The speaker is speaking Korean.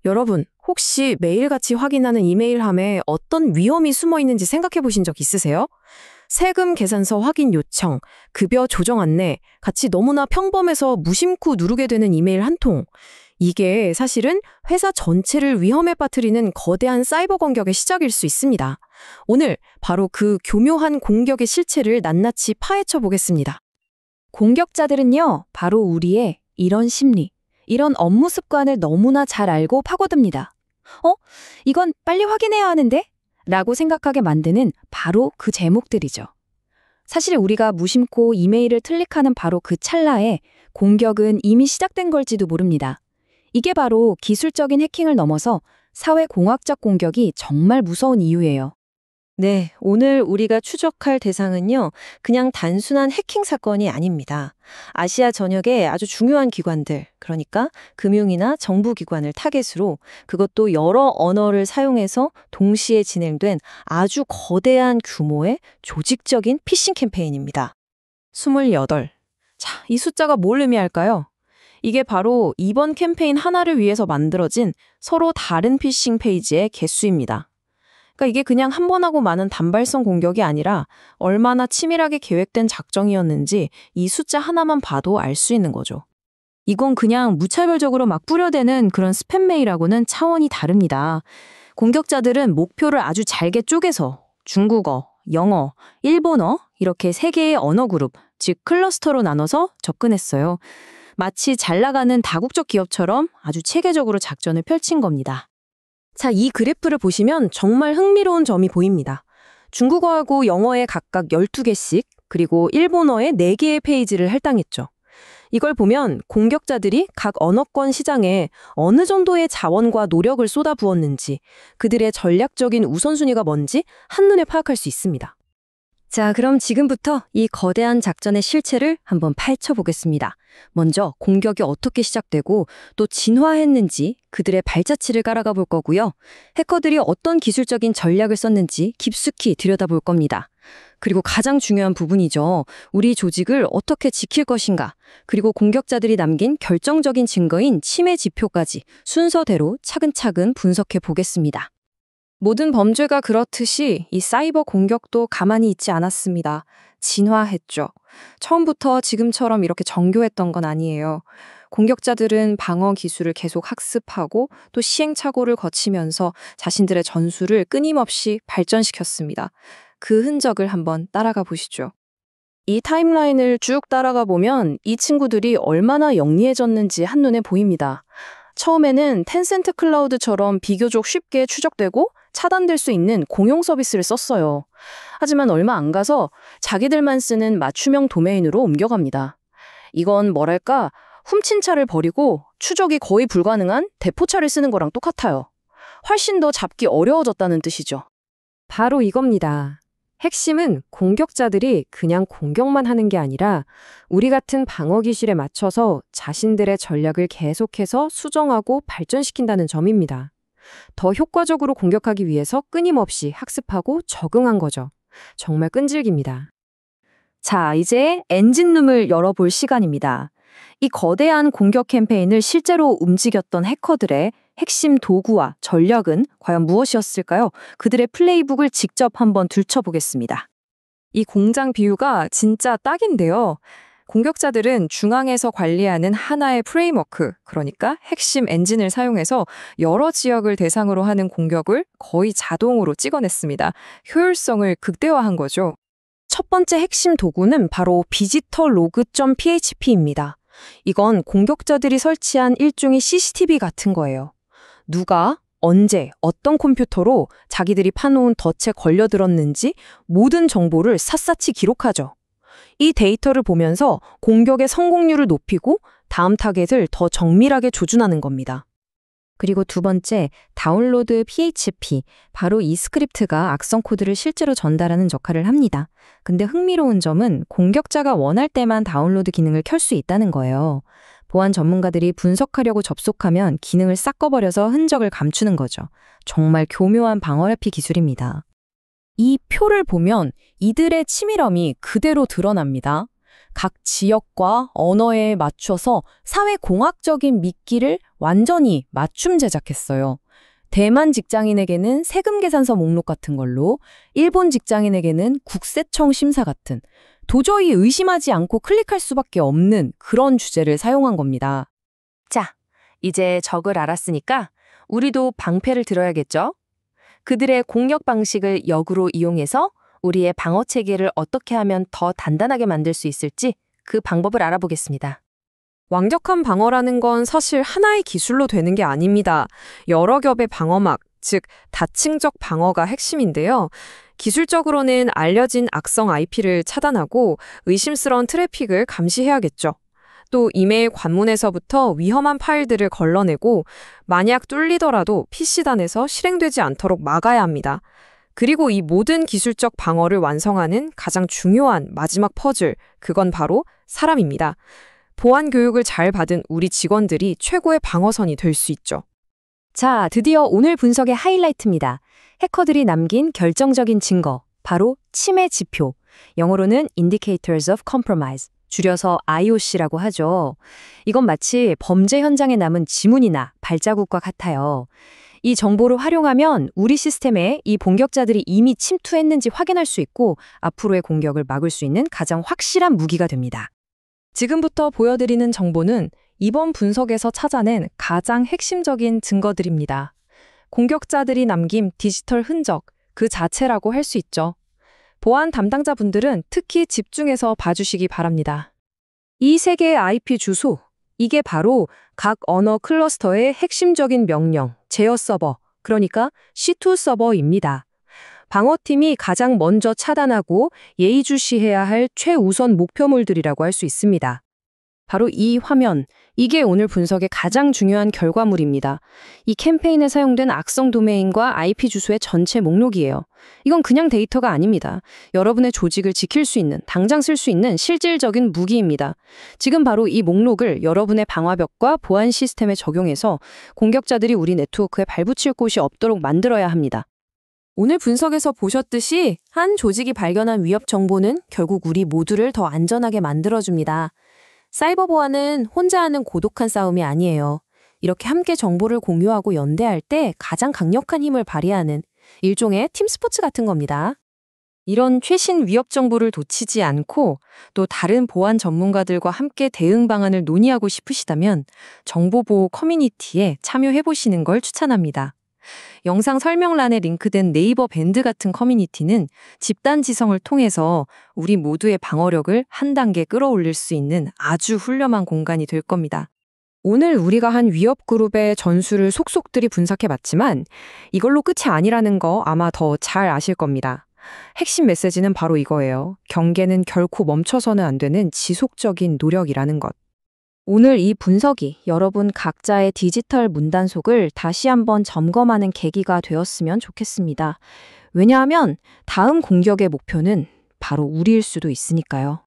여러분, 혹시 매일같이 확인하는 이메일함에 어떤 위험이 숨어 있는지 생각해 보신 적 있으세요? 세금 계산서 확인 요청, 급여 조정 안내, 같이 너무나 평범해서 무심코 누르게 되는 이메일 한 통. 이게 사실은 회사 전체를 위험에 빠뜨리는 거대한 사이버 공격의 시작일 수 있습니다. 오늘 바로 그 교묘한 공격의 실체를 낱낱이 파헤쳐 보겠습니다. 공격자들은요, 바로 우리의 이런 심리, 이런 업무 습관을 너무나 잘 알고 파고듭니다. 이건 빨리 확인해야 하는데? 라고 생각하게 만드는 바로 그 제목들이죠. 사실 우리가 무심코 이메일을 클릭하는 바로 그 찰나에 공격은 이미 시작된 걸지도 모릅니다. 이게 바로 기술적인 해킹을 넘어서 사회공학적 공격이 정말 무서운 이유예요. 네, 오늘 우리가 추적할 대상은요, 그냥 단순한 해킹 사건이 아닙니다. 아시아 전역의 아주 중요한 기관들, 그러니까 금융이나 정부기관을 타겟으로 그것도 여러 언어를 사용해서 동시에 진행된 아주 거대한 규모의 조직적인 피싱 캠페인입니다. 28. 자, 이 숫자가 뭘 의미할까요? 이게 바로 이번 캠페인 하나를 위해서 만들어진 서로 다른 피싱 페이지의 개수입니다. 그러니까 이게 그냥 한 번 하고 마는 단발성 공격이 아니라 얼마나 치밀하게 계획된 작정이었는지 이 숫자 하나만 봐도 알 수 있는 거죠. 이건 그냥 무차별적으로 막 뿌려대는 그런 스팸 메일하고는 차원이 다릅니다. 공격자들은 목표를 아주 잘게 쪼개서 중국어, 영어, 일본어 이렇게 세 개의 언어 그룹, 즉 클러스터로 나눠서 접근했어요. 마치 잘 나가는 다국적 기업처럼 아주 체계적으로 작전을 펼친 겁니다. 자, 이 그래프를 보시면 정말 흥미로운 점이 보입니다. 중국어하고 영어에 각각 12개씩, 그리고 일본어에 4개의 페이지를 할당했죠. 이걸 보면 공격자들이 각 언어권 시장에 어느 정도의 자원과 노력을 쏟아부었는지, 그들의 전략적인 우선순위가 뭔지 한눈에 파악할 수 있습니다. 자, 그럼 지금부터 이 거대한 작전의 실체를 한번 파헤쳐보겠습니다. 먼저 공격이 어떻게 시작되고 또 진화했는지 그들의 발자취를 깔아가 볼 거고요. 해커들이 어떤 기술적인 전략을 썼는지 깊숙이 들여다볼 겁니다. 그리고 가장 중요한 부분이죠. 우리 조직을 어떻게 지킬 것인가, 그리고 공격자들이 남긴 결정적인 증거인 침해 지표까지 순서대로 차근차근 분석해 보겠습니다. 모든 범죄가 그렇듯이 이 사이버 공격도 가만히 있지 않았습니다. 진화했죠. 처음부터 지금처럼 이렇게 정교했던 건 아니에요. 공격자들은 방어 기술을 계속 학습하고 또 시행착오를 거치면서 자신들의 전술을 끊임없이 발전시켰습니다. 그 흔적을 한번 따라가 보시죠. 이 타임라인을 쭉 따라가 보면 이 친구들이 얼마나 영리해졌는지 한눈에 보입니다. 처음에는 텐센트 클라우드처럼 비교적 쉽게 추적되고 차단될 수 있는 공용 서비스를 썼어요. 하지만 얼마 안 가서 자기들만 쓰는 맞춤형 도메인으로 옮겨갑니다. 이건 뭐랄까, 훔친 차를 버리고 추적이 거의 불가능한 대포차를 쓰는 거랑 똑같아요. 훨씬 더 잡기 어려워졌다는 뜻이죠. 바로 이겁니다. 핵심은 공격자들이 그냥 공격만 하는 게 아니라 우리 같은 방어 기술에 맞춰서 자신들의 전략을 계속해서 수정하고 발전시킨다는 점입니다. 더 효과적으로 공격하기 위해서 끊임없이 학습하고 적응한 거죠. 정말 끈질깁니다. 자, 이제 엔진룸을 열어볼 시간입니다. 이 거대한 공격 캠페인을 실제로 움직였던 해커들의 핵심 도구와 전략은 과연 무엇이었을까요? 그들의 플레이북을 직접 한번 들춰보겠습니다. 이 공장 비유가 진짜 딱인데요. 공격자들은 중앙에서 관리하는 하나의 프레임워크, 그러니까 핵심 엔진을 사용해서 여러 지역을 대상으로 하는 공격을 거의 자동으로 찍어냈습니다. 효율성을 극대화한 거죠. 첫 번째 핵심 도구는 바로 visitorlog.php입니다. 이건 공격자들이 설치한 일종의 CCTV 같은 거예요. 누가, 언제, 어떤 컴퓨터로 자기들이 파놓은 덫에 걸려들었는지 모든 정보를 샅샅이 기록하죠. 이 데이터를 보면서 공격의 성공률을 높이고 다음 타겟을 더 정밀하게 조준하는 겁니다. 그리고 두 번째, 다운로드 PHP. 바로 이 스크립트가 악성 코드를 실제로 전달하는 역할을 합니다. 근데 흥미로운 점은 공격자가 원할 때만 다운로드 기능을 켤 수 있다는 거예요. 보안 전문가들이 분석하려고 접속하면 기능을 싹 꺼버려서 흔적을 감추는 거죠. 정말 교묘한 방어회피 기술입니다. 이 표를 보면 이들의 치밀함이 그대로 드러납니다. 각 지역과 언어에 맞춰서 사회공학적인 미끼를 완전히 맞춤 제작했어요. 대만 직장인에게는 세금 계산서 목록 같은 걸로, 일본 직장인에게는 국세청 심사 같은 도저히 의심하지 않고 클릭할 수밖에 없는 그런 주제를 사용한 겁니다. 자, 이제 적을 알았으니까 우리도 방패를 들어야겠죠? 그들의 공격 방식을 역으로 이용해서 우리의 방어 체계를 어떻게 하면 더 단단하게 만들 수 있을지 그 방법을 알아보겠습니다. 완벽한 방어라는 건 사실 하나의 기술로 되는 게 아닙니다. 여러 겹의 방어막, 즉 다층적 방어가 핵심인데요. 기술적으로는 알려진 악성 IP를 차단하고 의심스러운 트래픽을 감시해야겠죠. 또 이메일 관문에서부터 위험한 파일들을 걸러내고 만약 뚫리더라도 PC단에서 실행되지 않도록 막아야 합니다. 그리고 이 모든 기술적 방어를 완성하는 가장 중요한 마지막 퍼즐, 그건 바로 사람입니다. 보안 교육을 잘 받은 우리 직원들이 최고의 방어선이 될 수 있죠. 자, 드디어 오늘 분석의 하이라이트입니다. 해커들이 남긴 결정적인 증거, 바로 침해 지표. 영어로는 Indicators of Compromise, 줄여서 IOC라고 하죠. 이건 마치 범죄 현장에 남은 지문이나 발자국과 같아요. 이 정보를 활용하면 우리 시스템에 이 공격자들이 이미 침투했는지 확인할 수 있고 앞으로의 공격을 막을 수 있는 가장 확실한 무기가 됩니다. 지금부터 보여드리는 정보는 이번 분석에서 찾아낸 가장 핵심적인 증거들입니다. 공격자들이 남긴 디지털 흔적 그 자체라고 할 수 있죠. 보안 담당자분들은 특히 집중해서 봐주시기 바랍니다. 이 세 개의 IP 주소, 이게 바로 각 언어 클러스터의 핵심적인 명령, 제어 서버, 그러니까 C2 서버입니다. 방어팀이 가장 먼저 차단하고 예의주시해야 할 최우선 목표물들이라고 할 수 있습니다. 바로 이 화면, 이게 오늘 분석의 가장 중요한 결과물입니다. 이 캠페인에 사용된 악성 도메인과 IP 주소의 전체 목록이에요. 이건 그냥 데이터가 아닙니다. 여러분의 조직을 지킬 수 있는, 당장 쓸 수 있는 실질적인 무기입니다. 지금 바로 이 목록을 여러분의 방화벽과 보안 시스템에 적용해서 공격자들이 우리 네트워크에 발붙일 곳이 없도록 만들어야 합니다. 오늘 분석에서 보셨듯이 한 조직이 발견한 위협 정보는 결국 우리 모두를 더 안전하게 만들어줍니다. 사이버 보안은 혼자 하는 고독한 싸움이 아니에요. 이렇게 함께 정보를 공유하고 연대할 때 가장 강력한 힘을 발휘하는 일종의 팀 스포츠 같은 겁니다. 이런 최신 위협 정보를 놓치지 않고 또 다른 보안 전문가들과 함께 대응 방안을 논의하고 싶으시다면 정보보호 커뮤니티에 참여해보시는 걸 추천합니다. 영상 설명란에 링크된 네이버 밴드 같은 커뮤니티는 집단 지성을 통해서 우리 모두의 방어력을 한 단계 끌어올릴 수 있는 아주 훌륭한 공간이 될 겁니다. 오늘 우리가 한 위협 그룹의 전술을 속속들이 분석해봤지만 이걸로 끝이 아니라는 거 아마 더 잘 아실 겁니다. 핵심 메시지는 바로 이거예요. 경계는 결코 멈춰서는 안 되는 지속적인 노력이라는 것. 오늘 이 분석이 여러분 각자의 디지털 문단속을 다시 한번 점검하는 계기가 되었으면 좋겠습니다. 왜냐하면 다음 공격의 목표는 바로 우리일 수도 있으니까요.